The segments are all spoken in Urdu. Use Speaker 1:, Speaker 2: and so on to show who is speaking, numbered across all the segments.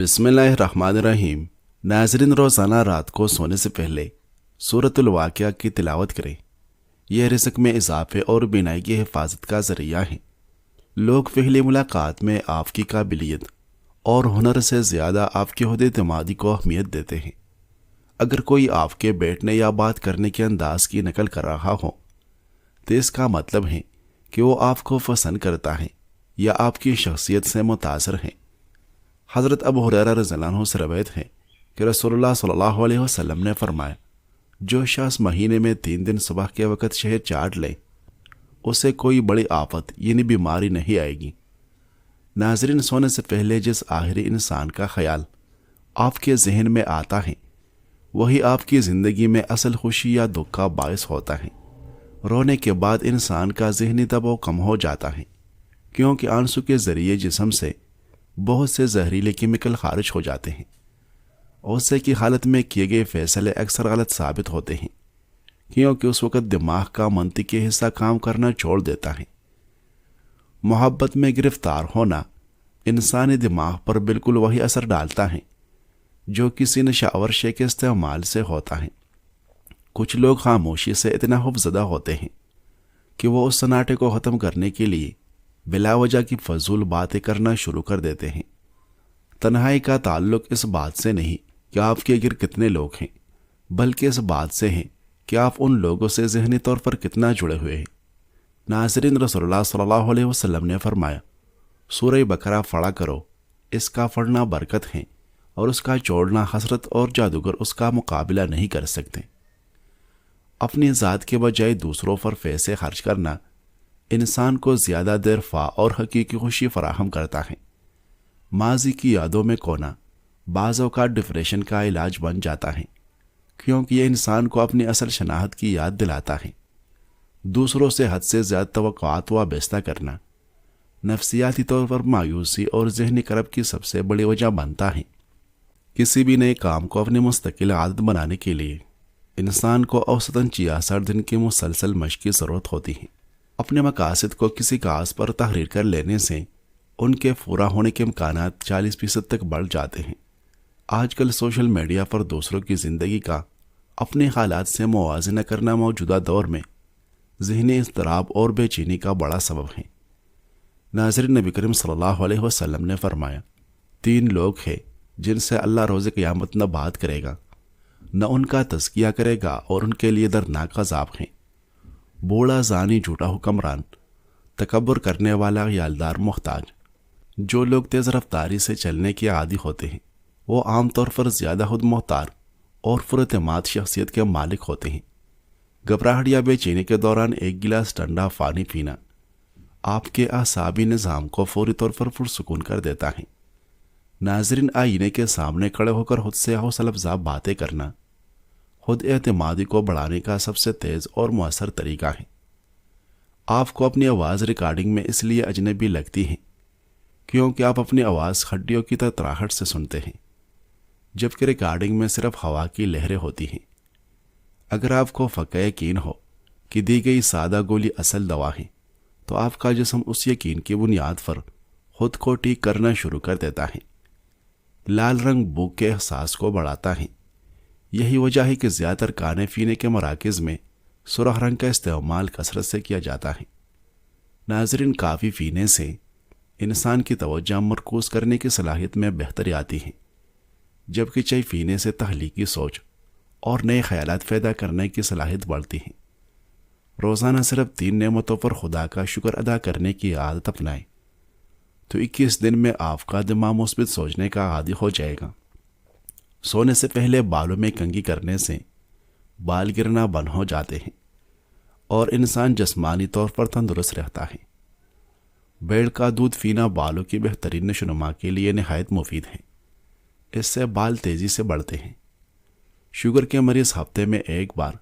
Speaker 1: بسم اللہ الرحمن الرحیم۔ ناظرین، روزانہ رات کو سونے سے پہلے سورۃ الواقعہ کی تلاوت کریں۔ یہ رزق میں اضافے اور بینائی کی حفاظت کا ذریعہ ہے۔ لوگ پہلی ملاقات میں آپ کی قابلیت اور ہنر سے زیادہ آپ کے عہدے اعتمادی کو اہمیت دیتے ہیں۔ اگر کوئی آپ کے بیٹھنے یا بات کرنے کے انداز کی نقل کر رہا ہو تو اس کا مطلب ہے کہ وہ آپ کو پسند کرتا ہے یا آپ کی شخصیت سے متاثر ہے۔ حضرت ابو ہریرہ رضی اللہ عنہ سے روایت ہے کہ رسول اللہ صلی اللہ علیہ وسلم نے فرمایا، جو شخص مہینے میں 3 دن صبح کے وقت شہد چاٹ لے اسے کوئی بڑی آفت یعنی بیماری نہیں آئے گی۔ ناظرین، سونے سے پہلے جس آخری انسان کا خیال آپ کے ذہن میں آتا ہے وہی آپ کی زندگی میں اصل خوشی یا دکھ کا باعث ہوتا ہے۔ رونے کے بعد انسان کا ذہنی دباؤ کم ہو جاتا ہے، کیونکہ آنسو کے ذریعے جسم سے بہت سے زہریلے کیمیکل خارج ہو جاتے ہیں۔ غصے کی حالت میں کیے گئے فیصلے اکثر غلط ثابت ہوتے ہیں، کیونکہ اس وقت دماغ کا منطقی حصہ کام کرنا چھوڑ دیتا ہے۔ محبت میں گرفتار ہونا انسانی دماغ پر بالکل وہی اثر ڈالتا ہے جو کسی نشہ آور شے کے استعمال سے ہوتا ہے۔ کچھ لوگ خاموشی سے اتنا خوفزدہ ہوتے ہیں کہ وہ اس سناٹے کو ختم کرنے کے لیے بلا وجہ کی فضول باتیں کرنا شروع کر دیتے ہیں۔ تنہائی کا تعلق اس بات سے نہیں کہ آپ کے گرد کتنے لوگ ہیں، بلکہ اس بات سے ہے کہ آپ ان لوگوں سے ذہنی طور پر کتنا جڑے ہوئے ہیں۔ ناظرین، رسول اللہ صلی اللہ علیہ وسلم نے فرمایا، سورہ بقرہ پڑھا کرو، اس کا پڑھنا برکت ہے اور اس کا چھوڑنا حسرت اور جادوگر اس کا مقابلہ نہیں کر سکتے۔ اپنی ذات کے بجائے دوسروں پر پیسے خرچ کرنا انسان کو زیادہ دیر فا اور حقیقی خوشی فراہم کرتا ہے۔ ماضی کی یادوں میں کونا بعض اوقات ڈپریشن کا علاج بن جاتا ہے، کیونکہ یہ انسان کو اپنی اصل شناخت کی یاد دلاتا ہے۔ دوسروں سے حد سے زیادہ توقعات وابستہ کرنا نفسیاتی طور پر مایوسی اور ذہنی کرب کی سب سے بڑی وجہ بنتا ہے۔ کسی بھی نئے کام کو اپنی مستقل عادت بنانے کے لیے انسان کو اوسطاً 66 دن کی مسلسل مشق کی ضرورت ہوتی ہے۔ اپنے مقاصد کو کسی کاغذ پر تحریر کر لینے سے ان کے پورا ہونے کے امکانات 40% تک بڑھ جاتے ہیں۔ آج کل سوشل میڈیا پر دوسروں کی زندگی کا اپنے حالات سے موازنہ کرنا موجودہ دور میں ذہنی اضطراب اور بے چینی کا بڑا سبب ہے۔ ناظرین، نبی کریم صلی اللہ علیہ وسلم نے فرمایا، 3 لوگ ہیں جن سے اللہ روز قیامت نہ بات کرے گا، نہ ان کا تزکیہ کرے گا، اور ان کے لیے دردناک عذاب ہیں۔ بوڑھا زانی جھوٹا حکمران، تکبر کرنے والا یالدار محتاج۔ جو لوگ تیز رفتاری سے چلنے کے عادی ہوتے ہیں وہ عام طور پر زیادہ خود مختار اور پراعتماد شخصیت کے مالک ہوتے ہیں۔ گھبراہٹ یا بے چینی کے دوران ایک گلاس ٹھنڈا پانی پینا آپ کے اعصابی نظام کو فوری طور پر پرسکون کر دیتا ہے۔ ناظرین، آئینے کے سامنے کھڑے ہو کر خود سے حوصلہ افزا باتیں کرنا خود اعتمادی کو بڑھانے کا سب سے تیز اور مؤثر طریقہ ہے۔ آپ کو اپنی آواز ریکارڈنگ میں اس لیے اجنبی لگتی ہے کیونکہ آپ اپنی آواز ہڈیوں کی تڑتڑاہٹ سے سنتے ہیں، جبکہ ریکارڈنگ میں صرف ہوا کی لہریں ہوتی ہیں۔ اگر آپ کو پکا یقین ہو کہ دی گئی سادہ گولی اصل دوا ہے تو آپ کا جسم اس یقین کی بنیاد پر خود کو ٹھیک کرنا شروع کر دیتا ہے۔ لال رنگ بھوک کے احساس کو بڑھاتا ہے۔ یہی وجہ ہے کہ زیادہ تر کھانے پینے کے مراکز میں سرخ رنگ کا استعمال کثرت سے کیا جاتا ہے۔ ناظرین، کافی پینے سے انسان کی توجہ مرکوز کرنے کی صلاحیت میں بہتری آتی ہے، جبکہ چائے پینے سے تخلیقی سوچ اور نئے خیالات پیدا کرنے کی صلاحیت بڑھتی ہے۔ روزانہ صرف 3 نعمتوں پر خدا کا شکر ادا کرنے کی عادت اپنائیں تو 21 دن میں آپ کا دماغ مثبت سوچنے کا عادی ہو جائے گا۔ سونے سے پہلے بالوں میں کنگھی کرنے سے بال گرنا بند ہو جاتے ہیں اور انسان جسمانی طور پر تندرست رہتا ہے۔ بیل کا دودھ پینا بالوں کی بہترین نشوونما کے لیے نہایت مفید ہے۔ اس سے بال تیزی سے بڑھتے ہیں۔ شوگر کے مریض ہفتے میں 1 بار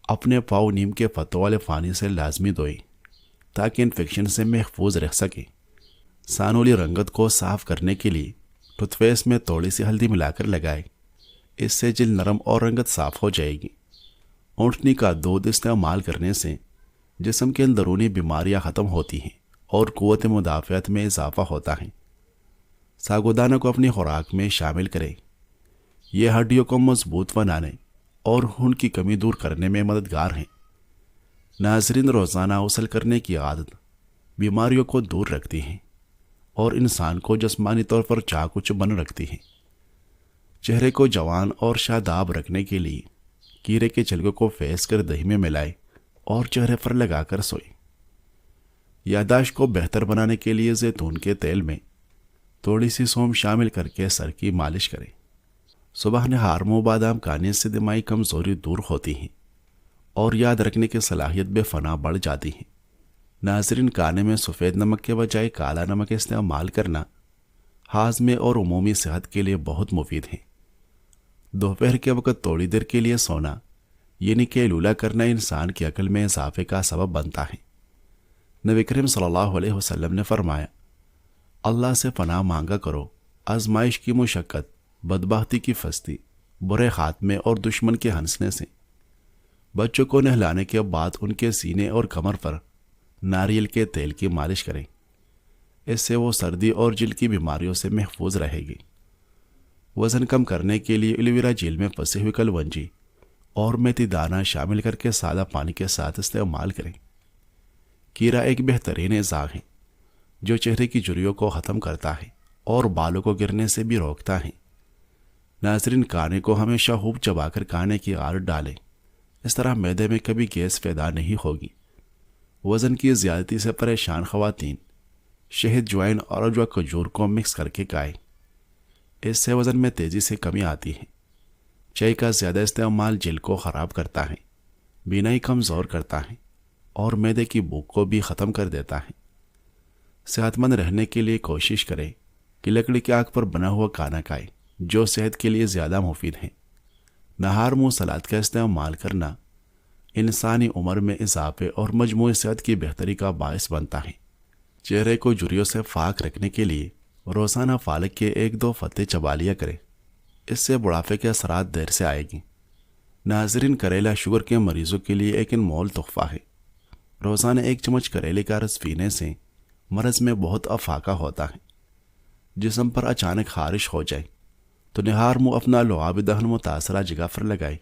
Speaker 1: اپنے پاؤں نیم کے پتوں والے پانی سے لازمی دھوئیں تاکہ انفیکشن سے محفوظ رہ سکیں۔ سانولی رنگت کو صاف کرنے کے لیے ٹوتھ پیسٹ میں تھوڑی سی ہلدی ملا کر لگائیں، اس سے جلد نرم اور رنگت صاف ہو جائے گی۔ اونٹنی کا دودھ استعمال کرنے سے جسم کے اندرونی بیماریاں ختم ہوتی ہیں اور قوت مدافعت میں اضافہ ہوتا ہے۔ ساگودانہ کو اپنی خوراک میں شامل کریں۔ یہ ہڈیوں کو مضبوط بنانے اور خون کی کمی دور کرنے میں مددگار ہیں۔ ناظرین، روزانہ غسل کرنے کی عادت بیماریوں کو دور رکھتی ہیں اور انسان کو جسمانی طور پر چاق و چوبند رکھتی ہیں۔ چہرے کو جوان اور شاداب رکھنے کے لیے کیرے کے چھلکوں کو پھینس کر دہی میں ملائیں اور چہرے پر لگا کر سوئیں۔ یادداشت کو بہتر بنانے کے لیے زیتون کے تیل میں تھوڑی سی سونف شامل کر کے سر کی مالش کریں۔ صبح نہار منہ بادام کھانے سے دماغی کمزوری دور ہوتی ہیں اور یاد رکھنے کی صلاحیت بے فنا بڑھ جاتی ہے۔ ناظرین، کھانے میں سفید نمک کے بجائے کالا نمک استعمال کرنا ہاضمے اور عمومی صحت کے لیے بہت مفید ہے۔ دوپہر کے وقت تھوڑی دیر کے لیے سونا یعنی قیلولہ کرنا انسان کی عقل میں اضافے کا سبب بنتا ہے۔ نبی کریم صلی اللہ علیہ وسلم نے فرمایا، اللہ سے پناہ مانگا کرو آزمائش کی مشقت، بدبختی کی پستی، برے خاتمے اور دشمن کے ہنسنے سے۔ بچوں کو نہلانے کے بعد ان کے سینے اور کمر پر ناریل کے تیل کی مالش کریں، اس سے وہ سردی اور جلد کی بیماریوں سے محفوظ رہے گی۔ وزن کم کرنے کے لیے ایلوویرا جیل میں پسی ہوئی کلونجی اور میتھی دانہ شامل کر کے سادہ پانی کے ساتھ استعمال کریں۔ کیرا ایک بہترین اعزاز ہے جو چہرے کی جھریوں کو ختم کرتا ہے اور بالوں کو گرنے سے بھی روکتا ہے۔ ناظرین، کھانے کو ہمیشہ خوب چبا کر کھانے کی عادت ڈالیں، اس طرح معدے میں کبھی گیس پیدا نہیں ہوگی۔ وزن کی زیادتی سے پریشان خواتین شہد، جوائن اور اجوا کھجور کو مکس کر کے کھائیں، اس سے وزن میں تیزی سے کمی آتی ہے۔ چائے کا زیادہ استعمال جلد کو خراب کرتا ہے، بینائی کمزور کرتا ہے اور معدے کی بھوک کو بھی ختم کر دیتا ہے۔ صحت مند رہنے کے لیے کوشش کریں کہ لکڑی کی آگ پر بنا ہوا کھانا کھائیں جو صحت کے لیے زیادہ مفید ہے۔ نہار منہ سلاد کا استعمال کرنا انسانی عمر میں اضافے اور مجموعی صحت کی بہتری کا باعث بنتا ہے۔ چہرے کو جھریوں سے پاک رکھنے کے لیے روزانہ پالک کے 1-2 پتے چبا لیا کریں، اس سے بڑھاپے کے اثرات دیر سے آئے گی۔ ناظرین، کریلا شوگر کے مریضوں کے لیے ایک انمول تحفہ ہے۔ روزانہ 1 چمچ کریلے کا رس پینے سے مرض میں بہت افاقہ ہوتا ہے۔ جسم پر اچانک خارش ہو جائے تو نہار منہ اپنا لعاب دہن متاثرہ جگہ پر لگائے،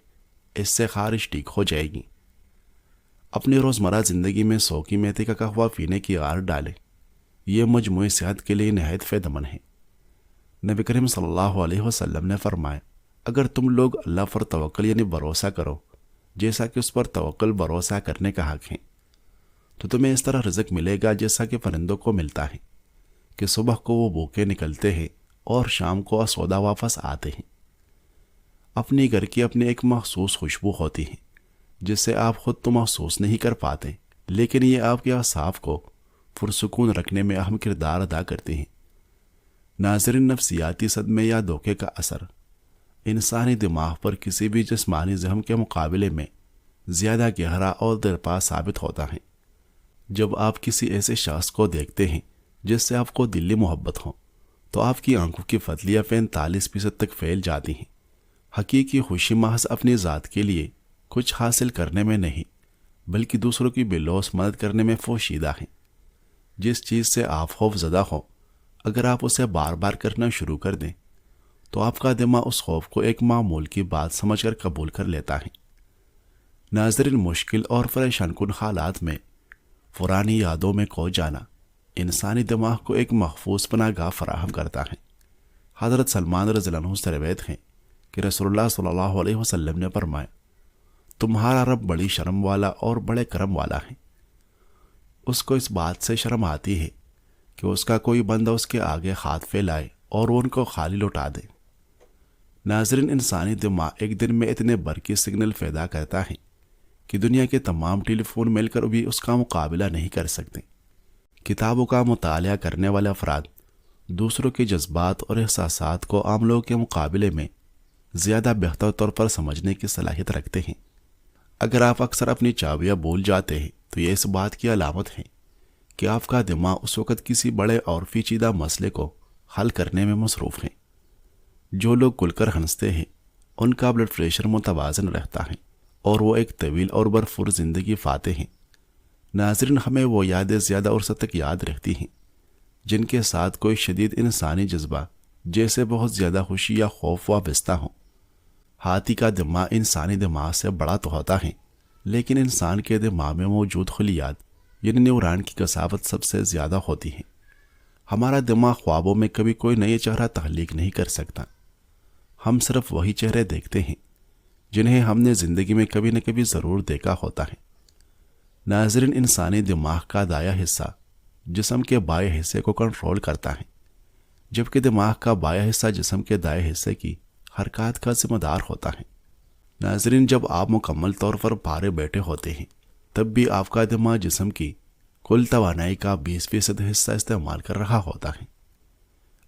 Speaker 1: اس سے خارش ٹھیک ہو جائے گی۔ اپنی روزمرہ زندگی میں سوکی میتھی کا قہوہ پینے کی عادت ڈالیں، یہ مجموعی صحت کے لیے نہایت فائدہ مند ہے۔ نبی کریم صلی اللہ علیہ وسلم نے فرمایا، اگر تم لوگ اللہ پر توکل یعنی بھروسہ کرو جیسا کہ اس پر توکل بھروسہ کرنے کا حق ہے، تو تمہیں اس طرح رزق ملے گا جیسا کہ پرندوں کو ملتا ہے کہ صبح کو وہ بھوکے نکلتے ہیں اور شام کو آسودہ واپس آتے ہیں۔ اپنی گھر کی اپنی ایک مخصوص خوشبو ہوتی ہے جس سے آپ خود تو محسوس نہیں کر پاتے، لیکن یہ آپ کے اعصاب کو پرسکون رکھنے میں اہم کردار ادا کرتی ہیں۔ ناظرین، نفسیاتی صدمے یا دھوکے کا اثر انسانی دماغ پر کسی بھی جسمانی زخم کے مقابلے میں زیادہ گہرا اور دلپا ثابت ہوتا ہے۔ جب آپ کسی ایسے شخص کو دیکھتے ہیں جس سے آپ کو دلی محبت ہو تو آپ کی آنکھوں کی پھتلیاں 45% تک پھیل جاتی ہیں۔ حقیقی خوشی محض اپنی ذات کے لیے کچھ حاصل کرنے میں نہیں بلکہ دوسروں کی بے لوث مدد کرنے میں پوشیدہ ہے۔ جس چیز سے آپ خوف زدہ ہو، اگر آپ اسے بار بار کرنا شروع کر دیں تو آپ کا دماغ اس خوف کو ایک معمول کی بات سمجھ کر قبول کر لیتا ہے۔ ناظرین، مشکل اور پریشان کن حالات میں پرانی یادوں میں کھو جانا انسانی دماغ کو ایک محفوظ پناہ گاہ فراہم کرتا ہے۔ حضرت سلمان رضی اللہ عنہ سے روایت ہے کہ رسول اللہ صلی اللہ علیہ وسلم نے فرمایا، تمہارا رب بڑی شرم والا اور بڑے کرم والا ہے۔ اس کو اس بات سے شرم آتی ہے کہ اس کا کوئی بندہ اس کے آگے ہاتھ پھیلائے اور وہ ان کو خالی لوٹا دے۔ ناظرین، انسانی دماغ ایک دن میں اتنے برقی سگنل پیدا کرتا ہے کہ دنیا کے تمام ٹیلی فون مل کر بھی اس کا مقابلہ نہیں کر سکتے۔ کتابوں کا مطالعہ کرنے والے افراد دوسروں کے جذبات اور احساسات کو عام لوگوں کے مقابلے میں زیادہ بہتر طور پر سمجھنے کی صلاحیت رکھتے ہیں۔ اگر آپ اکثر اپنی چابیاں بھول جاتے ہیں تو یہ اس بات کی علامت ہے کہ آپ کا دماغ اس وقت کسی بڑے اور پیچیدہ مسئلے کو حل کرنے میں مصروف ہے۔ جو لوگ کھل کر ہنستے ہیں ان کا بلڈ پریشر متوازن رہتا ہے اور وہ ایک طویل اور بھرپور زندگی پاتے ہیں۔ ناظرین، ہمیں وہ یادیں زیادہ عرصہ تک یاد رہتی ہیں جن کے ساتھ کوئی شدید انسانی جذبہ جیسے بہت زیادہ خوشی یا خوف وابستہ ہوں۔ ہاتھی کا دماغ انسانی دماغ سے بڑا تو ہوتا ہے، لیکن انسان کے دماغ میں موجود خلیات یعنی نیوران کی کثافت سب سے زیادہ ہوتی ہے۔ ہمارا دماغ خوابوں میں کبھی کوئی نئے چہرہ تخلیق نہیں کر سکتا۔ ہم صرف وہی چہرے دیکھتے ہیں جنہیں ہم نے زندگی میں کبھی نہ کبھی ضرور دیکھا ہوتا ہے۔ ناظرین، انسانی دماغ کا دایاں حصہ جسم کے بائیں حصے کو کنٹرول کرتا ہے، جبکہ دماغ کا بایاں حصہ جسم کے دائیں حصے کی حرکات کا ذمہ دار ہوتا ہے۔ ناظرین، جب آپ مکمل طور پر پارے بیٹھے ہوتے ہیں تب بھی آپ کا دماغ جسم کی کل توانائی کا 20% حصہ استعمال کر رہا ہوتا ہے۔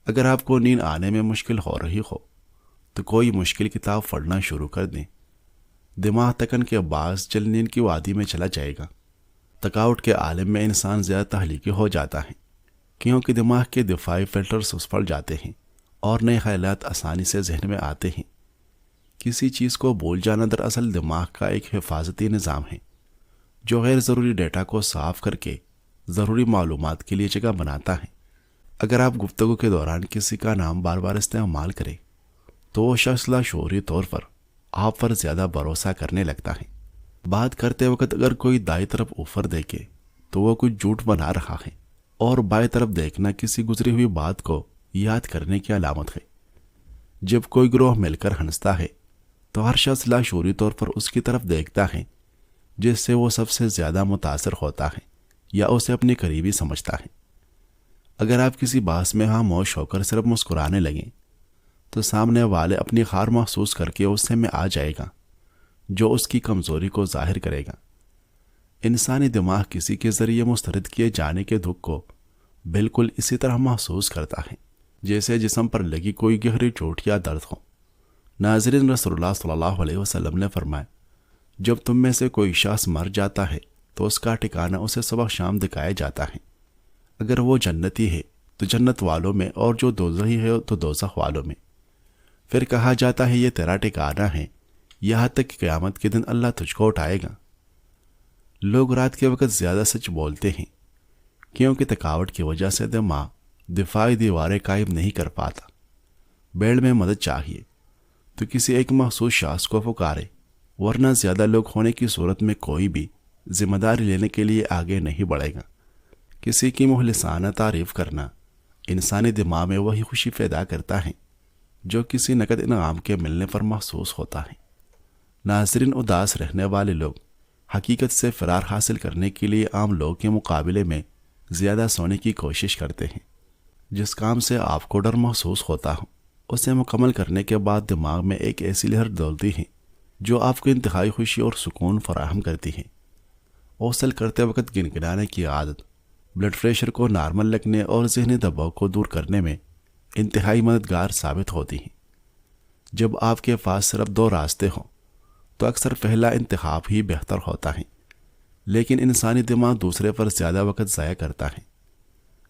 Speaker 1: اگر آپ کو نیند آنے میں مشکل ہو رہی ہو تو کوئی مشکل کتاب پڑھنا شروع کر دیں۔ دماغ تکن کے باعث جلد نیند کی وادی میں چلا جائے گا۔ تھکاوٹ کے عالم میں انسان زیادہ تخلیقی ہو جاتا ہے، کیونکہ دماغ کے دفاعی فلٹر سسپڑ جاتے ہیں اور نئے خیالات آسانی سے ذہن میں آتے ہیں۔ کسی چیز کو بھول جانا دراصل دماغ کا ایک حفاظتی نظام ہے جو غیر ضروری ڈیٹا کو صاف کر کے ضروری معلومات کے لیے جگہ بناتا ہے۔ اگر آپ گفتگو کے دوران کسی کا نام بار بار استعمال کریں تو وہ شخص لاشعوری طور پر آپ پر زیادہ بھروسہ کرنے لگتا ہے۔ بات کرتے وقت اگر کوئی دائیں طرف اوپر دیکھے تو وہ کچھ جھوٹ بنا رہا ہے، اور بائیں طرف دیکھنا کسی گزری ہوئی بات کو یاد کرنے کی علامت ہے۔ جب کوئی گروہ مل کر ہنستا ہے تو ہر شخص لاشعوری طور پر اس کی طرف دیکھتا ہے جس سے وہ سب سے زیادہ متاثر ہوتا ہے یا اسے اپنی قریبی سمجھتا ہے۔ اگر آپ کسی بحث میں خاموش ہو کر صرف مسکرانے لگیں تو سامنے والے اپنی خار محسوس کر کے غصے میں آ جائے گا، جو اس کی کمزوری کو ظاہر کرے گا۔ انسانی دماغ کسی کے ذریعے مسترد کیے جانے کے دکھ کو بالکل اسی طرح محسوس کرتا ہے جیسے جسم پر لگی کوئی گہری چوٹ یا درد ہو۔ ناظرین، رسول اللہ صلی اللہ علیہ وسلم نے فرمایا، جب تم میں سے کوئی شخص مر جاتا ہے تو اس کا ٹھکانہ اسے صبح شام دکھایا جاتا ہے۔ اگر وہ جنتی ہے تو جنت والوں میں، اور جو دوزخی ہے تو دوزخ والوں میں۔ پھر کہا جاتا ہے یہ تیرا ٹھکانہ ہے یہاں تک کہ قیامت کے دن اللہ تجھ کو اٹھائے گا۔ لوگ رات کے وقت زیادہ سچ بولتے ہیں کیونکہ تھکاوٹ کی وجہ سے دماغ دفاعی دیواریں قائم نہیں کر پاتا۔ بیڑ میں مدد چاہیے تو کسی ایک مخصوص شخص کو پکارے، ورنہ زیادہ لوگ ہونے کی صورت میں کوئی بھی ذمہ داری لینے کے لیے آگے نہیں بڑھے گا۔ کسی کی مخلصانہ تعریف کرنا انسانی دماغ میں وہی خوشی پیدا کرتا ہے جو کسی نقد انعام کے ملنے پر محسوس ہوتا ہے۔ ناظرین، اداس رہنے والے لوگ حقیقت سے فرار حاصل کرنے کے لیے عام لوگوں کے مقابلے میں زیادہ سونے کی کوشش کرتے ہیں۔ جس کام سے آپ کو ڈر محسوس ہوتا ہو اسے مکمل کرنے کے بعد دماغ میں ایک ایسی لہر دولتی ہے جو آپ کو انتہائی خوشی اور سکون فراہم کرتی ہے۔ غسل کرتے وقت گنگنانے کی عادت بلڈ پریشر کو نارمل رکھنے اور ذہنی دباؤ کو دور کرنے میں انتہائی مددگار ثابت ہوتی ہے۔ جب آپ کے پاس صرف 2 راستے ہوں تو اکثر پہلا انتخاب ہی بہتر ہوتا ہے، لیکن انسانی دماغ دوسرے پر زیادہ وقت ضائع کرتا ہے۔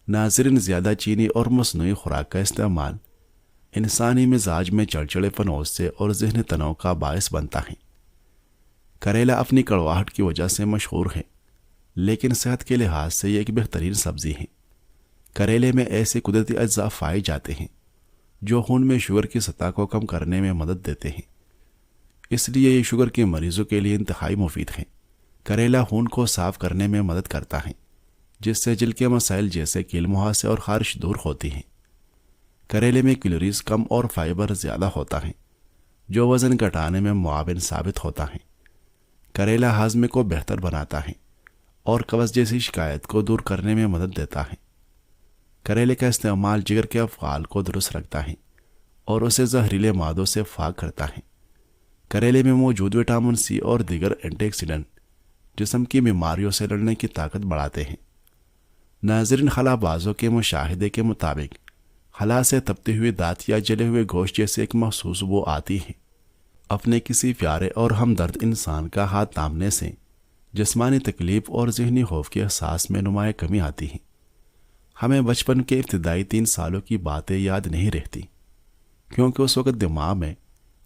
Speaker 1: ناظرین، زیادہ چینی اور مصنوعی خوراک کا استعمال انسانی مزاج میں چڑچڑے پن غصے اور ذہنی تناؤ کا باعث بنتا ہے۔ کریلا اپنی کڑواہٹ کی وجہ سے مشہور ہے، لیکن صحت کے لحاظ سے یہ ایک بہترین سبزی ہے۔ کریلے میں ایسے قدرتی اجزاء پائے جاتے ہیں جو خون میں شوگر کی سطح کو کم کرنے میں مدد دیتے ہیں، اس لیے یہ شوگر کے مریضوں کے لیے انتہائی مفید ہے۔ کریلا خون کو صاف کرنے میں مدد کرتا ہے، جس سے جلد کے مسائل جیسے کیل مہاسے اور خارش دور ہوتی ہیں۔ کریلے میں کیلوریز کم اور فائبر زیادہ ہوتا ہے، جو وزن گھٹانے میں معاون ثابت ہوتا ہے۔ کریلا ہاضمے کو بہتر بناتا ہے اور قبض جیسی شکایت کو دور کرنے میں مدد دیتا ہے۔ کریلے کا استعمال جگر کے افعال کو درست رکھتا ہے اور اسے زہریلے مادوں سے پاک کرتا ہے۔ کریلے میں موجود وٹامن سی اور دیگر اینٹی آکسیڈنٹ جسم کی بیماریوں سے لڑنے کی طاقت بڑھاتے ہیں۔ ناظرین، خلا بازوں کے مشاہدے کے مطابق خلا سے تپتے ہوئے دانت یا جلے ہوئے گوشت جیسے ایک مخصوص بو آتی ہے۔ اپنے کسی پیارے اور ہمدرد انسان کا ہاتھ تھامنے سے جسمانی تکلیف اور ذہنی خوف کے احساس میں نمایاں کمی آتی ہے۔ ہمیں بچپن کے ابتدائی 3 سالوں کی باتیں یاد نہیں رہتی کیونکہ اس وقت دماغ میں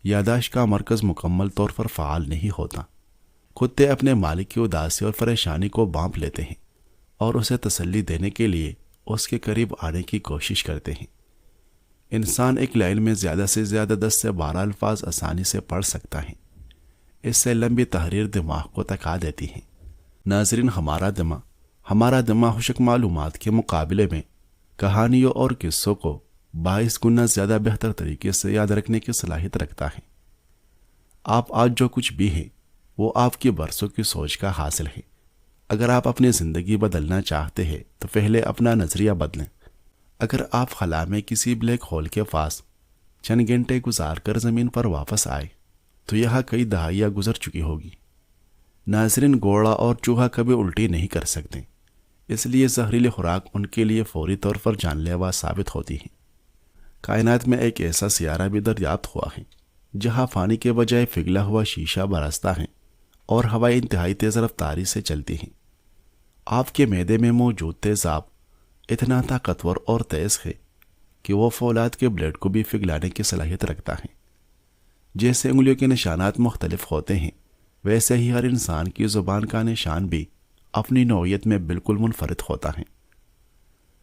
Speaker 1: یاداشت کا مرکز مکمل طور پر فعال نہیں ہوتا۔ کتے اپنے مالک کی اداسی اور پریشانی کو بانپ لیتے ہیں اور اسے تسلی دینے کے لیے اس کے قریب آنے کی کوشش کرتے ہیں۔ انسان ایک لائن میں زیادہ سے زیادہ 10 سے 12 الفاظ آسانی سے پڑھ سکتا ہے۔ اس سے لمبی تحریر دماغ کو تکا دیتی ہے۔ ناظرین، ہمارا دماغ خشک معلومات کے مقابلے میں کہانیوں اور قصوں کو 22 گنا زیادہ بہتر طریقے سے یاد رکھنے کی صلاحیت رکھتا ہے۔ آپ آج جو کچھ بھی ہیں وہ آپ کی برسوں کی سوچ کا حاصل ہے۔ اگر آپ اپنی زندگی بدلنا چاہتے ہیں تو پہلے اپنا نظریہ بدلیں۔ اگر آپ خلا میں کسی بلیک ہول کے پاس چند گھنٹے گزار کر زمین پر واپس آئے تو یہاں کئی دہائیاں گزر چکی ہوگی۔ ناظرین، گھوڑا اور چوہا کبھی الٹی نہیں کر سکتے، اس لیے زہریلی خوراک ان کے لیے فوری طور پر جان لیوا ثابت ہوتی ہے۔ کائنات میں ایک ایسا سیارہ بھی دریافت ہوا ہے جہاں پانی کے بجائے پگھلا ہوا شیشہ برستا ہے اور ہوائیں انتہائی تیز رفتاری سے چلتی ہیں۔ آپ کے معدے میں موجود تیزاب اتنا طاقتور اور تیز ہے کہ وہ فولاد کے بلیڈ کو بھی پگھلانے کی صلاحیت رکھتا ہے۔ جیسے انگلیوں کے نشانات مختلف ہوتے ہیں، ویسے ہی ہر انسان کی زبان کا نشان بھی اپنی نوعیت میں بالکل منفرد ہوتا ہے۔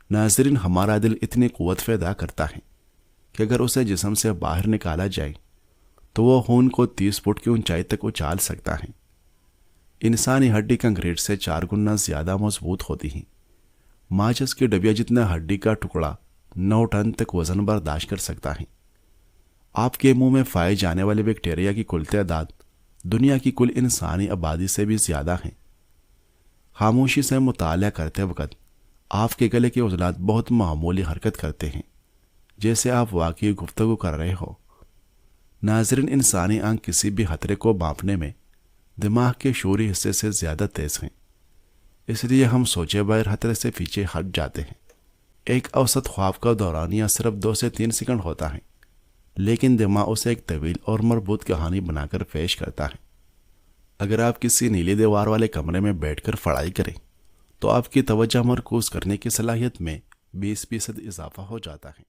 Speaker 1: ناظرین، ہمارا دل اتنی قوت پیدا کرتا ہے کہ اگر اسے جسم سے باہر نکالا جائے تو وہ خون کو 30 فٹ کی اونچائی تک اچھال سکتا ہے۔ انسانی ہڈی کنکریٹ سے 4 گنا زیادہ مضبوط ہوتی ہے۔ ماچس کی ڈبیا جتنا ہڈی کا ٹکڑا 9 ٹن تک وزن برداشت کر سکتا ہے۔ آپ کے منہ میں پائے جانے والے بیکٹیریا کی کل تعداد دنیا کی کل انسانی آبادی سے بھی زیادہ ہے۔ خاموشی سے مطالعہ کرتے وقت آپ کے گلے کے عضلات بہت معمولی حرکت کرتے ہیں، جیسے آپ واقعی گفتگو کر رہے ہو۔ ناظرین، انسانی آنکھ کسی بھی خطرے کو بھانپنے میں دماغ کے شعوری حصے سے زیادہ تیز ہیں، اس لیے ہم سوچے بغیر خطرے سے پیچھے ہٹ جاتے ہیں۔ ایک اوسط خواب کا دورانیہ صرف 2 سے 3 سیکنڈ ہوتا ہے، لیکن دماغ اسے ایک طویل اور مربوط کہانی بنا کر پیش کرتا ہے۔ اگر آپ کسی نیلی دیوار والے کمرے میں بیٹھ کر پڑھائی کریں تو آپ کی توجہ مرکوز کرنے کی صلاحیت میں 20% اضافہ ہو جاتا ہے۔